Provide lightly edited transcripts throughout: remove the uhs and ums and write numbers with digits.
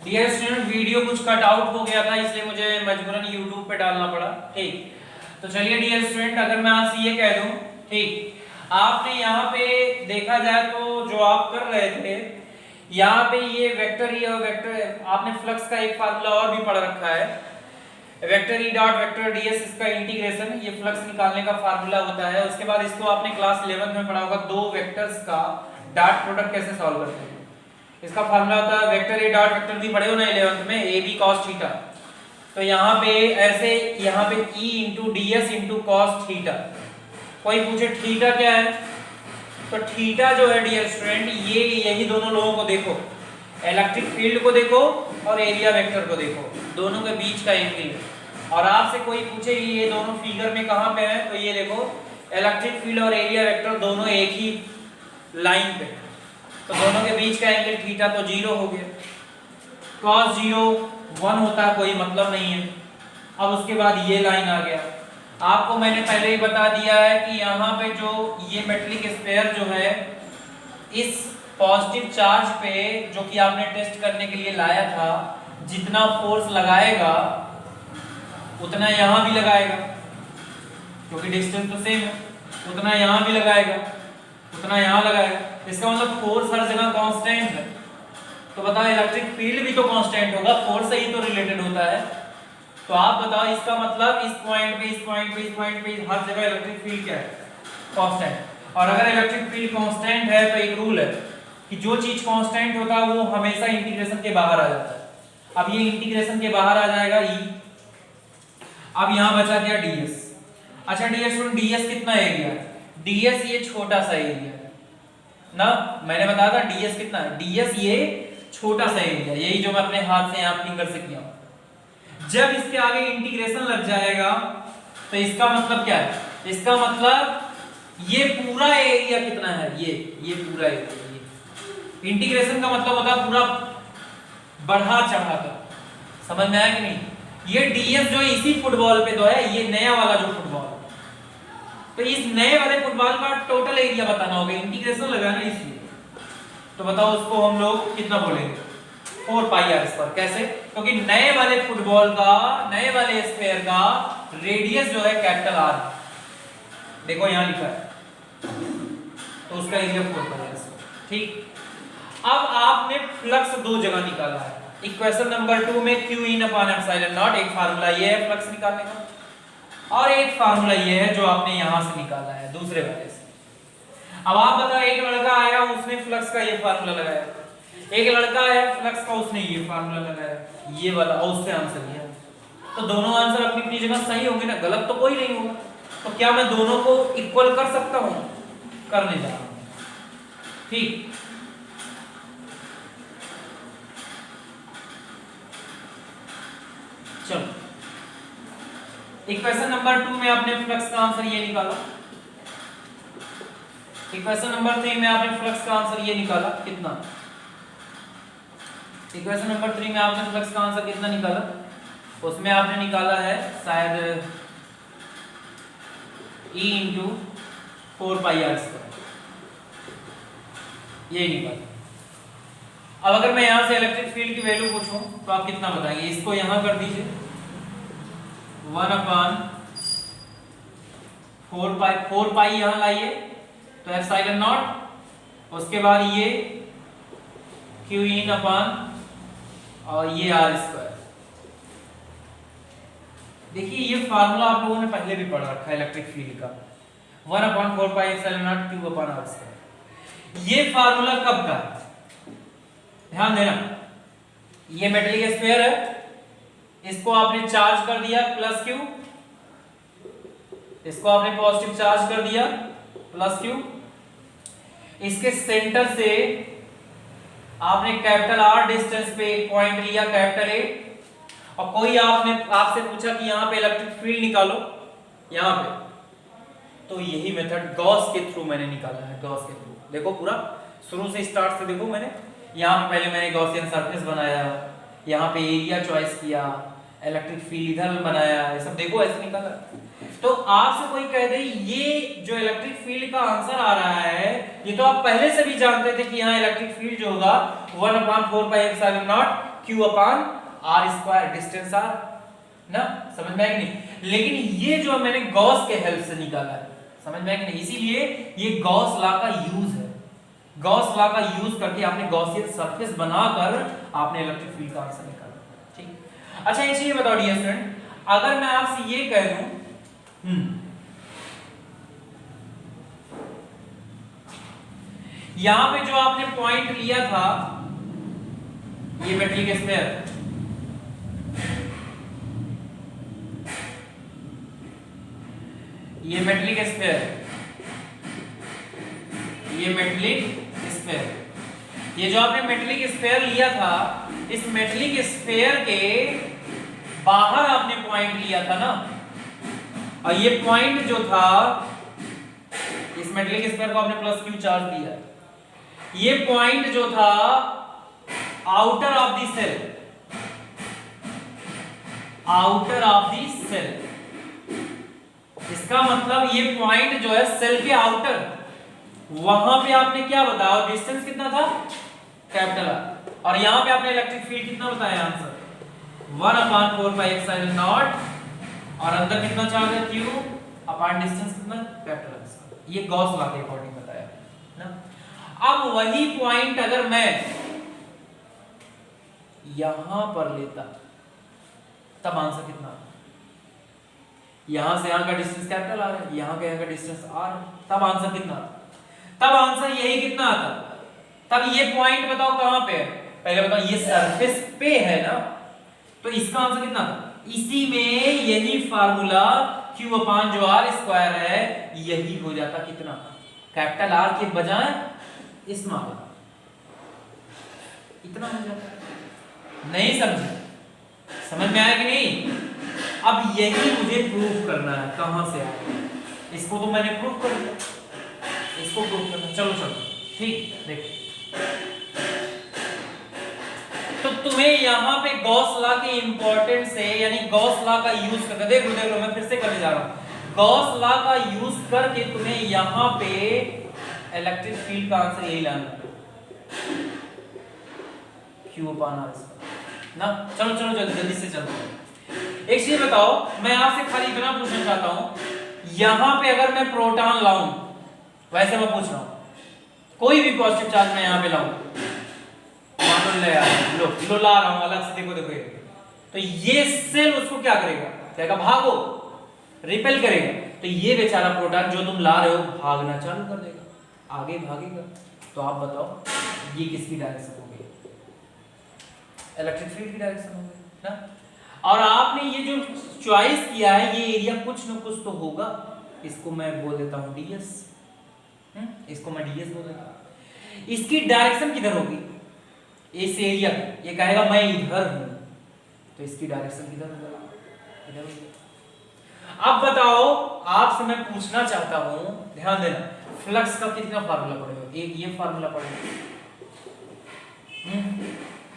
Dear student, video कुछ cut out हो गया था इसलिए मुझे मजबूरन YouTube पे डालना पड़ा। ठीक, तो चलिए डियर स्टूडेंट, अगर मैं आपसे ये कह दूं, ठीक, आपने यहाँ पे देखा जाए तो जो आप कर रहे थे यहाँ पे ये वेक्टर ई और वेक्टर, आपने फ्लक्स का एक फार्मूला और भी पढ़ रखा है, vector E dot vector DS, इसका इंटीग्रेशन, ये फ्लक्स निकालने का फार्मूला होता है। उसके बाद इसको आपने क्लास 11th में पढ़ा होगा, दो वेक्टर्स का डॉट प्रोडक्ट कैसे सॉल्व करते हैं। इसका फार्मूला होता है वेक्टर ए डॉट वेक्टर भी पढ़े हो ना 11th में, ए बी cos थीटा। तो यहाँ पे ऐसे, यहाँ पे E into D S into cos theta. कोई पूछे थीटा क्या है, तो थीटा जो है डियर स्टूडेंट, ये यही दोनों लोगों को देखो, इलेक्ट्रिक फील्ड को देखो और एरिया वेक्टर को देखो, दोनों के बीच का एंगल है। और आपसे कोई पूछे ये दोनों फिगर में कहाँ पे है, तो ये देखो इलेक्ट्रिक फील्ड और एरिया वेक्टर दोनों एक ही लाइन पे, तो दोनों के बीच का एंगल थीटा तो 0 हो गया। cos 0 1 होता है, कोई मतलब नहीं है। अब उसके बाद ये लाइन आ गया। आपको मैंने पहले ही बता दिया है कि यहाँ पे जो ये मेटलिक स्फीयर जो है, इस पॉजिटिव चार्ज पे जो कि आपने टेस्ट करने के लिए लाया था, जितना फोर्स लगाएगा उतना यहाँ भी लगाएगा, क्योंकि डिस्टेंस तो सेम है, उतना यहाँ भी लगाएगा, उतना यहाँ लगाएगा। इसका मतलब फोर्स हर जगह कांस्टेंट है। तो बताओ इलेक्ट्रिक फील्ड भी तो कांस्टेंट होगा, फोर्स से ही तो रिलेटेड होता है। तो आप बताओ, इसका मतलब इस पॉइंट पे, इस पॉइंट पे, इस पॉइंट पे, हर जगह इलेक्ट्रिक फील्ड क्या है, कांस्टेंट। और अगर इलेक्ट्रिक फील्ड कांस्टेंट है तो एक रूल है कि जो चीज कांस्टेंट होता है वो हमेशा इंटीग्रेशन के बाहर आ जाता है। अब ये इंटीग्रेशन के बाहर आ जाएगा ई। अब यहाँ बचा क्या, ds। अच्छा ds सुन, ds कितना एरिया है, ds ये छोटा सा एरिया है ना, मैंने बताया था ds कितना है, ds ये छोटा सा एरिया, यही जो मैं अपने हाथ से यहाँ फिंगर से किया। जब इसके आगे इंटीग्रेशन लग जाएगा तो इसका मतलब क्या है, इसका मतलब ये पूरा एरिया कितना है, ये पूरा एरिया, ये इंटीग्रेशन का मतलब होता है पूरा बढ़ा चढ़ा कर। समझ में आया कि नहीं। ये ds जो इसी फुटबॉल पे तो है, ये नया वाला जो फुटबॉल, तो इस नए वाले फुटबॉल का टोटल एरिया बताना होगा, इंटीग्रेशन लगाना इसलिए। तो बताओ उसको हम लोग कितना बोलेंगे, 4 पाई आर स्क्वायर। कैसे, क्योंकि नए वाले फुटबॉल का, नए वाले स्फीयर का रेडियस जो है कैपिटल आर, देखो यहाँ लिखा है, तो उसका एरिया 4 पाई आर स्क्वायर। ठीक, अब आपने फ्लक्स दो जगह निकाला है। इक्वेशन नंबर 2 में q in upon epsilon not, एक फार्मूला ये है फ्लक्स निकालने का, और एक फार्मूला ये है जो आपने यहां से निकाला है दूसरे वाले से। अब आप बताओ, एक लड़का आया उसने फ्लक्स का ये फार्मूला लगाया, एक लड़का है फ्लक्स का उसने ये फार्मूला लगाया, ये वाला, और उससे आंसर दिया। तो दोनों आंसर अपनी अपनी जगह सही होंगे ना, गलत तो कोई नहीं होगा। तो क्या मैं दोनों को इक्वल कर सकता हूं, करने जा रहा हूं। ठीक, चलो इक्वेशन नंबर 2 में आपने फ्लक्स का आंसर ये निकाला, इक्वेशन नंबर 3 में आपने फ्लक्स का आंसर ये निकाला, कितना, इक्वेशन नंबर 3 में आपने फ्लक्स का आंसर कितना निकाला, उसमें आपने निकाला है शायद E into 4 pi R square, ये निकाला। अब अगर मैं यहां से इलेक्ट्रिक फील्ड की वैल्यू पूछूं तो आप कितना बताएंगे, इसको यहां कर दीजिए 1 अपॉन 4 पाई यहां लाइए तो एप्सिलॉन नॉट, उसके बाद ये q in अपॉन और ये आर स्क्वायर। देखिए ये फार्मूला आप लोगों ने पहले भी पढ़ा रखा है इलेक्ट्रिक फील्ड का, 1 upon 4 pi epsilon naught q upon R square. ये फार्मूला कब का, ध्यान देना, ये मेटलिक स्फीयर है, इसको आपने चार्ज कर दिया प्लस q, इसको आपने पॉजिटिव चार्ज कर दिया प्लस q, इसके सेंटर से आपने कैपिटल R डिस्टेंस पे एक पॉइंट लिया कैपिटल A, और कोई आपसे पूछा कि यहाँ पे इलेक्ट्रिक फील्ड निकालो यहाँ पे, तो यही मेथड गॉस के थ्रू मैंने निकाला है, गॉस के थ्रू। देखो पूरा शुरू से स्टार्ट से देखो, मैंने यहाँ पे पहले मैंने गॉसियन सरफेस बनाया, यहाँ पे एरिया चॉइस किया, इलेक्ट्रिक फील्ड इधर बनाया, ये सब देखो ऐसे निकाला। तो आपसे कोई कह दे ये जो इलेक्ट्रिक फील्ड का आंसर आ रहा है, ये तो आप पहले से भी जानते थे कि यहाँ इलेक्ट्रिक फील्ड जो होगा 1/4 पाई एप्सिलॉन नॉट Q अपान R स्क्वायर, डिस्टेंस R ना, समझ में आया कि नहीं। लेकिन ये जो मैंने गॉस के हेल्प से निकाला है, समझ में आया कि नहीं, इसीलिए ये गॉस लॉ का यूज है। गॉस लॉ का यूज करके आपने गॉसियन सरफेस बनाकर आपने इलेक्ट्रिक फील्ड का आंसर निकाला, ठीक। अच्छा एक चीज बताओ डियर स्टूडेंट, अगर मैं आपसे ये कह दूं यहां पे जो आपने पॉइंट लिया था ये मेटलिक स्फीयर, ये मेटलिक स्फीयर, ये मेटलिक स्फीयर, ये जो आपने मेटलिक स्फीयर लिया था, इस मेटलिक स्फीयर के बाहर आपने पॉइंट लिया था ना, और ये पॉइंट जो था इस मेटलिक स्फीयर को आपने प्लस क्यू चार्ज दिया, ये पॉइंट जो था outer of the shell, outer of the shell, इसका मतलब ये पॉइंट जो है सेल के आउटर, वहां पे आपने क्या बताया, डिस्टेंस कितना था कैपिटल आर, और यहां पे आपने इलेक्ट्रिक फील्ड कितना बताया आंसर 1/4πε0, और अंदर कितना चार्ज है Q अपान डिस्टेंस कितना कैपिटल आर, ये गॉस लॉ के अकॉर्डिंग बताया ना। अब वही पॉइंट अगर मैं यहां पर लेता तब आंसर कितना, यहां से यहां का डिस्टेंस कैपिटल आर है, यहां का यहां का डिस्टेंस आर है, तब आंसर कितना, तब आंसर यही कितना आता, तब ये पॉइंट बताओ कहां पे है, पहले बताओ ये सरफेस पे है ना, तो इसका आंसर कितना था, इसी में यही फार्मूला Q अपान जो R स्क्वायर है यही हो जाता कितना, कैपिटल R के बजाय स्मॉल, इतना हो जाता। नहीं समझे, समझ में आया कि नहीं। अब यही मुझे प्रूफ करना है, कहां से आया, इसको तो मैंने प्रूफ कर दिया, इसको प्रूफ करना, चलो चलो ठीक। देखो तो तुम्हें यहां पे गॉस लॉ के इंपॉर्टेंस से, यानी गॉस लॉ का यूज करके, देखो देखो मैं फिर से करने जा रहा हूं, गॉस लॉ का यूज करके तुम्हें यहां पे इलेक्ट्रिक फील्ड का आंसर यही लाना है Q अपान R ना। चलो चलो जल्दी जल्दी से चलो। एक चीज बताओ, मैं आपसे खाली इतना पूछना चाहता हूं, यहां पे अगर मैं प्रोटॉन लाऊं, वैसे मैं पूछ रहा हूं, कोई भी पॉजिटिव चार्ज मैं यहां पे लाऊं, लो ला रहा हूं अलग से, देखो देखो ये, तो ये सेल उसको क्या करेगा, कहेगा भागो, रिपेल करेगा, तो ये बेचारा प्रोटॉन जो तुम ला रहे हो भागना चालू कर देगा, आगे भागेगा। तो आप बताओ ये किसकी डायरेक्शन हो गई, इलेक्ट्रिक फील्ड की डायरेक्शन हो गई ना। और आपने ये जो चॉइस किया है, ये एरिया कुछ न कुछ तो होगा, इसको मैं बोल देता हूं ds, इसको मैं ds बोल देता हूं। इसकी डायरेक्शन किधर होगी, इस एरिया, ये कहेगा मैं इधर हूं, तो इसकी डायरेक्शन किधर होगी, इधर होगी। अब बताओ, आपसे मैं पूछना चाहता हूं, ध्यान देना, फ्लक्स का कितना फार्मूला पड़ेगा, एक ये फार्मूला पड़ेगा,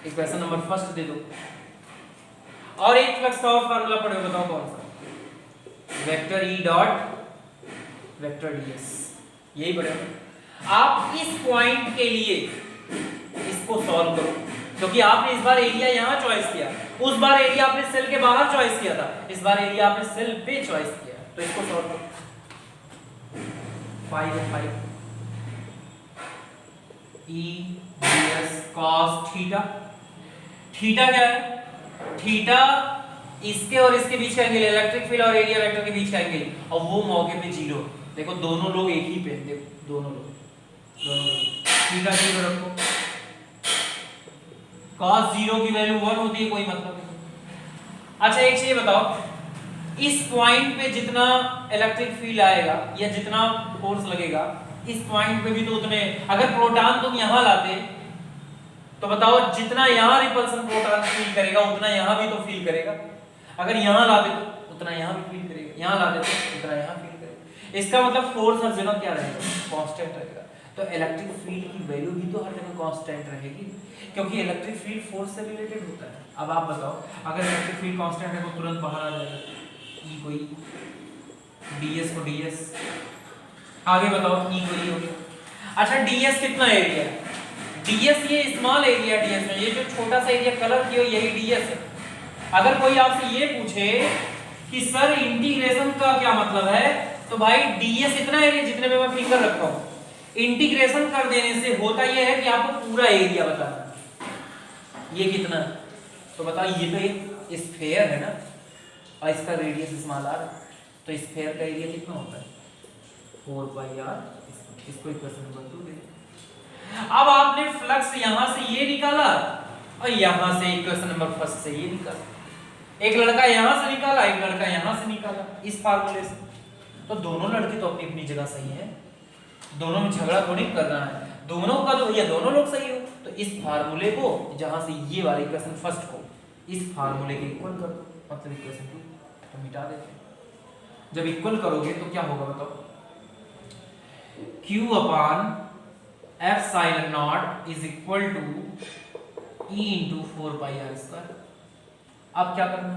इक्वेशन नंबर फर्स्ट दे दो, और एक फ्लक्स का और फार्मूला पड़ेगा, बताओ कौन सा, vector E dot vector ds, यही पड़ेगा। आप इस पॉइंट के लिए इसको सॉल्व करो, क्योंकि आपने इस बार एरिया यहां चॉइस किया, उस बार एरिया आपने सेल के बाहर चॉइस किया था, इस बार एरिया आपने सेल पे चॉइस किया, तो इसको सॉल्व करो। 5 E ds cos theta, theta क्या है, थीटा इसके और इसके बीच का एंगल, इलेक्ट्रिक फील्ड और एरिया वेक्टर के बीच का एंगल, और वो मौके पे 0, देखो दोनों लोग एक ही पे, देखो दोनों लोग थीटा 0 रखो, cos 0 की वैल्यू 1 होती है, कोई मतलब नहीं। अच्छा एक चीज बताओ, इस पॉइंट पे जितना इलेक्ट्रिक फील्ड आएगा या जितना फोर्स लगेगा, इस पॉइंट पे भी तो उतने, अगर प्रोटॉन तुम यहां लाते तो बताओ जितना यहां रिपल्सन प्रोटॉन फील करेगा उतना यहां भी तो फील करेगा, अगर यहां लाते तो उतना यहां भी फील करेगा, यहां लाते तो उतना यहां फील करेगा। इसका मतलब फोर्स हर जगह क्या रहेगा, कांस्टेंट रहेगा। तो इलेक्ट्रिक फील्ड की वैल्यू भी तो हर जगह कांस्टेंट रहेगी, क्योंकि इलेक्ट्रिक फील्ड फोर्स से रिलेटेड होता है। अब आप बताओ, अगर इलेक्ट्रिक फील्ड कांस्टेंट है तो तुरंत बाहर आ जाएगा, E को E, ds को ds, आगे बताओ E को E हो गया। अच्छा ds कितना एरिया है, डीएस ये स्मॉल एरिया डीएस है, ये जो छोटा सा एरिया कलर किया यही डीएस है। अगर कोई आपसे ये पूछे कि सर इंटीग्रेशन का क्या मतलब है, तो भाई डीएस इतना एरिया जितने में मैं फिंगर रखा हूं, इंटीग्रेशन कर देने से होता यह है कि आपको पूरा एरिया बताना ये कितना है। तो बताओ ये तो एक स्फेयर है ना, और इसका रेडियस स्मॉल आर, तो स्फेयर का एरिया कितना होता है 4 पाई आर। इसको इक्वेशन नंबर 2 दे। अब आपने फ्लक्स यहां से ये निकाला और यहां से इक्वेशन नंबर फर्स्ट से ये निकाला, एक लड़का यहां से निकाला, एक लड़का यहां से निकाला इस फार्मूले से। तो दोनों लड़के तो अपनी अपनी जगह सही है, दोनों में झगड़ा थोड़ी करना है, दोनों का तो भैया दोनों लोग सही हो। तो इस फार्मूले को जहां से ये वाला इक्वेशन फर्स्ट को इस फार्मूले के इक्वल कर दो, मतलब इक्वेशन 2 तो मिटा देते हैं। जब इक्वल करोगे तो क्या होगा बताओ, Q upon epsilon naught is equal to E into 4 pi R square. अब क्या करना,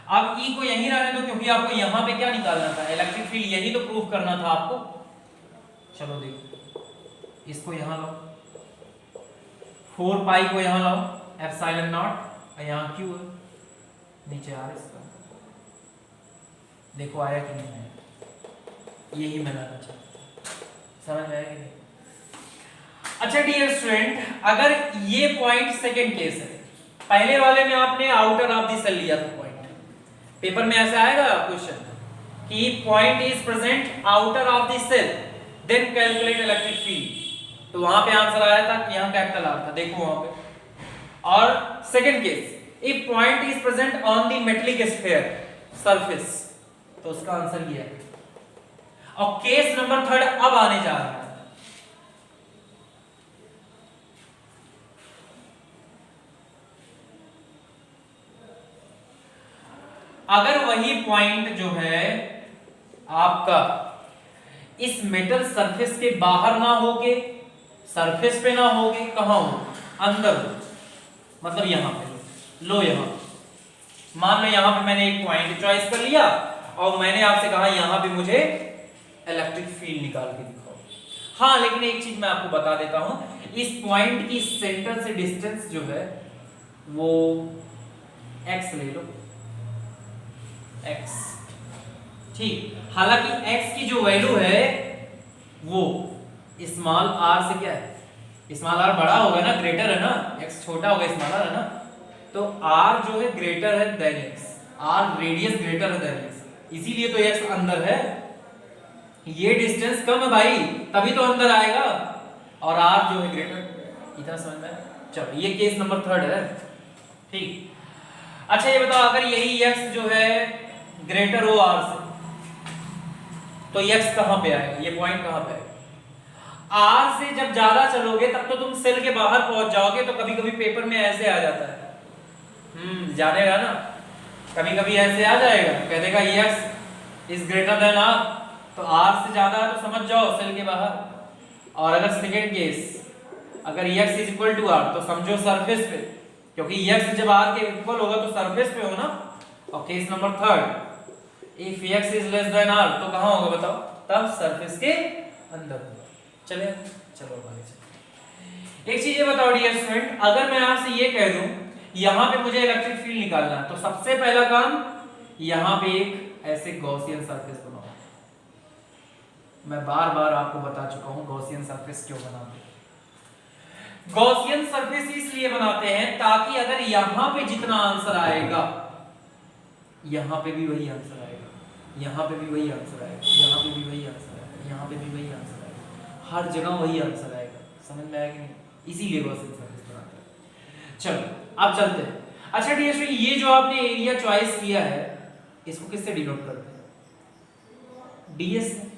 अब E को यहीं रहने दो, क्योंकि आपको यहां पे क्या निकालना था, इलेक्ट्रिक फील्ड, यही तो प्रूफ करना था आपको। चलो देखो, इसको यहां लाओ, 4 पाई को यहां लाओ, एप्सिलॉन नॉट, और यहां Q है, नीचे आर इसका। देखो आया कि नहीं आया, यही मैं लाना चाहता, समझ में आया कि नहीं। अच्छा डियर स्टूडेंट, अगर ये पॉइंट सेकंड केस है, पहले वाले में आपने आउटर ऑफ द सेल लिया था पॉइंट, पेपर में ऐसे आएगा क्वेश्चन कि point is present outer of the shell then calculate electric field, तो वहां पे आंसर आया था कि यहां कैपिटल आर था, देखो वहां पे। और second case, if point is present on the metallic sphere surface, तो उसका आंसर ये है। और केस नंबर थर्ड अब आने जा रहा है, अगर वही पॉइंट जो है आपका इस मेटल सरफेस के बाहर ना होके, सरफेस पे ना होके, कहां हो, अंदर हो, मतलब यहां पे लो, यहां मान लो यहां पे मैंने एक पॉइंट चॉइस कर लिया और मैंने आपसे कहा यहां पे मुझे इलेक्ट्रिक फील्ड निकाल के दिखाओ। हाँ, लेकिन एक चीज मैं आपको बता देता हूं, इस पॉइंट की सेंटर से डिस्टेंस जो है वो x ले लो, x, ठीक। हालांकि x की जो वैल्यू है वो स्मॉल r से क्या है, स्मॉल r बड़ा होगा ना, ग्रेटर है ना, x छोटा होगा, स्मॉल r है ना, तो r जो है ग्रेटर है than x, r radius greater है देन x, इसीलिए तो x अंदर है। ये डिस्टेंस कम है भाई, तभी तो अंदर आएगा, और r जो है ग्रेटर। इतना समझ में? चलो ये केस नंबर थर्ड है, ठीक। अच्छा ये बताओ, अगर यही x जो है ग्रेटर हो r से, तो x कहां पे आएगा, ये पॉइंट कहां पे आएगा? r से जब ज्यादा चलोगे तब तो तुम सेल के बाहर पहुंच जाओगे, तो कभी कभी पेपर में ऐसे आ जाता है, जानेगा ना, कभी कभी ऐसे आ जाएगा, कह देगा x is greater than r, तो r से ज्यादा है तो समझ जाओ सेल के बाहर। और अगर सेकंड केस, अगर x is equal to r, तो समझो सरफेस पे, क्योंकि x जब r के इक्वल होगा तो सरफेस पे हो ना। और case number third, if x is less than r, तो कहां होगा बताओ, तब सरफेस के अंदर होगा। चले चलो आगे चलो। एक चीज ये बताओ डियर स्टूडेंट, अगर मैं आपसे ये कह दूं यहां पे मुझे इलेक्ट्रिक फील्ड निकालना है, तो सबसे पहला काम यहां पे एक ऐसे गॉसियन सरफेस बनाओ। मैं बार बार आपको बता चुका हूं गॉसियन सरफेस क्यों बनाते हैं। गॉसियन सरफेस इसलिए बनाते हैं ताकि अगर यहां पे जितना आंसर आएगा, यहां पे भी वही आंसर आएगा, यहां पे भी वही आंसर आएगा, यहां पे भी वही आंसर आएगा, यहां पे भी वही आंसर आएगा, हर जगह वही आंसर आएगा। समझ में आया कि नहीं? इसीलिए गॉसियन सरफेस बनाते हैं। चलो अब चलते हैं। अच्छा डियर स्टूडेंट, ये जो आपने एरिया चॉइस किया है, इसको किससे डिनोट करते हैं? डीएस से।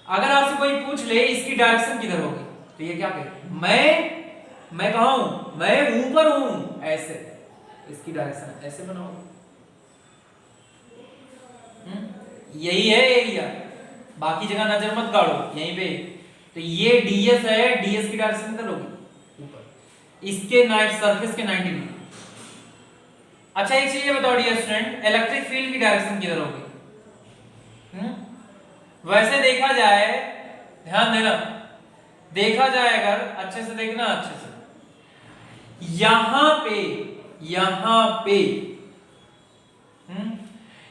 अगर आपसे कोई पूछ ले इसकी डायरेक्शन किधर होगी, तो ये क्या कहे, मैं कहां हूं, मैं ऊपर हूं, ऐसे, इसकी डायरेक्शन ऐसे बनाओ। यही है एरिया, बाकी जगह नजर मत गाड़ो, यहीं पे। तो ये डीएस है, डीएस की डायरेक्शन किधर होगी, ऊपर, इसके सरफेस के 90 डिग्री। अच्छा एक चीज ये बताओ डियर स्टूडेंट, इलेक्ट्रिक फील्ड की डायरेक्शन किधर होगी? वैसे देखा जाए, ध्यान देना, देखा जाए अगर अच्छे से देखना, अच्छे से यहां पे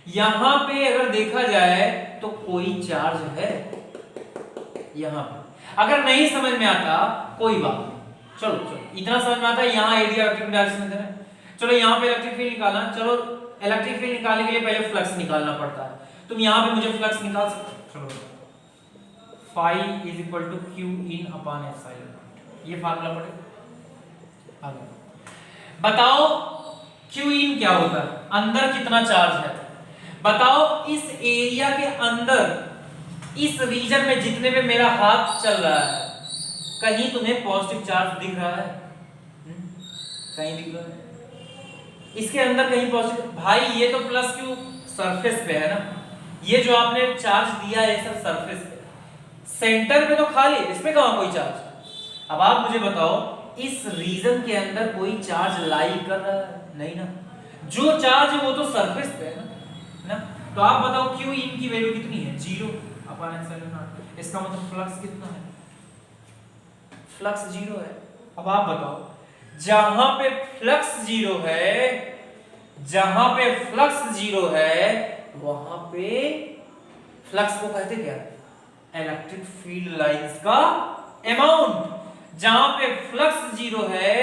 यहां पे अगर देखा जाए तो कोई चार्ज है यहां पे। अगर नहीं समझ में आता कोई बात नहीं, चलो इतना समझ में आता है यहां एरिया इलेक्ट्रिक डायरेक्शन में है। चलो यहां पे इलेक्ट्रिक फील्ड निकालना, चलो इलेक्ट्रिक फील्ड निकालने के लिए पहले फ्लक्स निकालना पड़ता है। तुम यहां पे मुझे फ्लक्स निकाल सकते हो, चलो phi = q in upon epsilon, ये फार्मूला पढ़े। आगे बताओ q in क्या होता है, अंदर कितना चार्ज है बताओ। इस एरिया के अंदर इस रीजन में जितने में मेरा हाथ चल रहा है कहीं तुम्हें पॉजिटिव चार्ज दिख रहा है? कहीं दिख रहा है इसके अंदर कहीं पॉजिटिव? भाई ये तो प्लस क्यू सरफेस पे है ना, ये जो आपने चार्ज दिया है सर सरफेस पे, सेंटर पे तो खाली, इसमें कहां कोई चार्ज? अब आप मुझे बताओ इस रीजन के अंदर कोई चार्ज लाई कर रहा है? नहीं ना, जो चार्ज है वो तो सरफेस पे है ना। तो आप बताओ q in की वैल्यू कितनी है? 0/ε0। इसका मतलब फ्लक्स कितना है? फ्लक्स 0 है। अब आप बताओ जहां पे फ्लक्स 0 है, जहां पे फ्लक्स 0 है वहां पे फ्लक्स को कहते क्या? इलेक्ट्रिक फील्ड लाइंस का अमाउंट। जहां पे फ्लक्स 0 है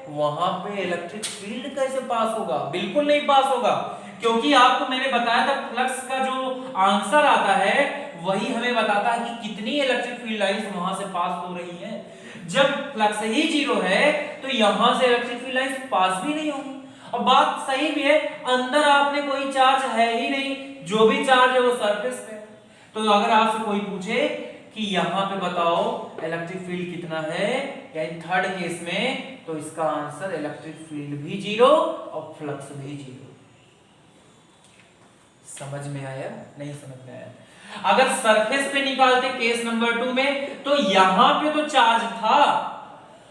वहां पे इलेक्ट्रिक फील्ड कैसे पास होगा? बिल्कुल नहीं पास होगा, क्योंकि आपको मैंने बताया था फ्लक्स का जो आंसर आता है वही हमें बताता है कि कितनी इलेक्ट्रिक फील्ड लाइंस वहां से पास हो रही है। जब फ्लक्स ही 0 है तो यहां से इलेक्ट्रिक फील्ड लाइंस पास भी नहीं होगी। और बात सही भी है, अंदर आपने कोई चार्ज है ही नहीं, जो भी चार्ज है वो सरफेस पे। तो अगर आपसे कोई पूछे कि यहां पे बताओ इलेक्ट्रिक फील्ड कितना है, यानी थर्ड केस में, तो इसका आंसर इलेक्ट्रिक फील्ड भी 0 और फ्लक्स भी 0। समझ में आया? नहीं समझ में आया? अगर सरफेस पे निकालते केस नंबर 2 में तो यहां पे तो चार्ज था,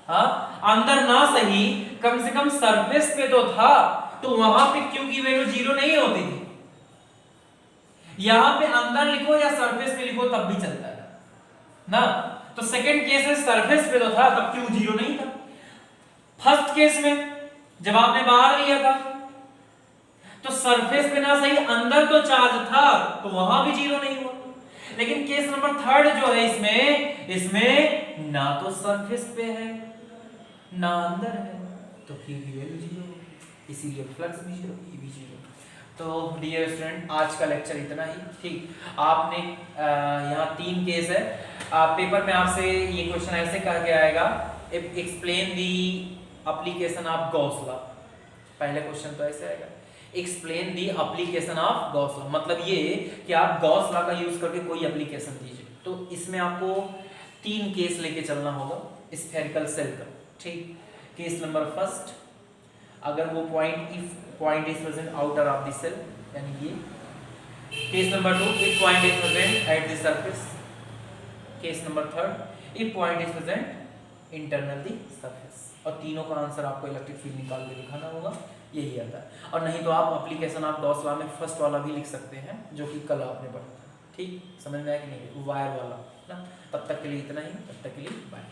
हाँ अंदर ना सही कम से कम सरफेस पे तो था, तो वहां पे क्यू की वैल्यू 0 नहीं होती थी। यहां पे अंदर लिखो या सरफेस पे लिखो तब भी चलता है ना। तो सेकंड केस में सरफेस पे तो था तब क्यू 0 नहीं था। फर्स्ट केस में जब आपने बाहर लिया था तो सरफेस पे ना सही अंदर तो चार्ज था तो वहां भी 0 नहीं हुआ। लेकिन केस नंबर थर्ड जो है इसमें ना तो सरफेस पे है ना अंदर है, तो क्यू की वैल्यू 0, इसीलिए फ्लक्स भी 0, ई भी 0। तो डियर स्टूडेंट आज का लेक्चर इतना ही। ठीक, आपने यहाँ 3 केस है। पेपर में आपसे ये क्वेश्चन ऐसे कहा गया आएगा, explain the application of Gauss law. पहले क्वेश्चन तो ऐसे आएगा, explain the application of Gauss law, मतलब ये कि आप गॉस लॉ का यूज करके कोई एप्लीकेशन दीजिए। तो इसमें आपको 3 केस लेके चलना होगा स्फेरिकल सेल का। ठीक, केस नंबर फर्स्ट, अगर वो point is present outer of the shell, यानी ये। Case number 2, if point is present at the surface. Case number 3, if point is present internal the surface. और तीनों का आंसर आपको इलेक्ट्रिक फील्ड निकाल के दिखाना होगा, यही आता है। और नहीं तो आप एप्लीकेशन ऑफ गॉस लॉ में फर्स्ट वाला भी लिख सकते हैं जो कि कल आपने पढ़ा था। ठीक, समझ में आया कि नहीं? वायर वाला ना। तब तक के लिए इतना ही, तब तक के लिए बाय।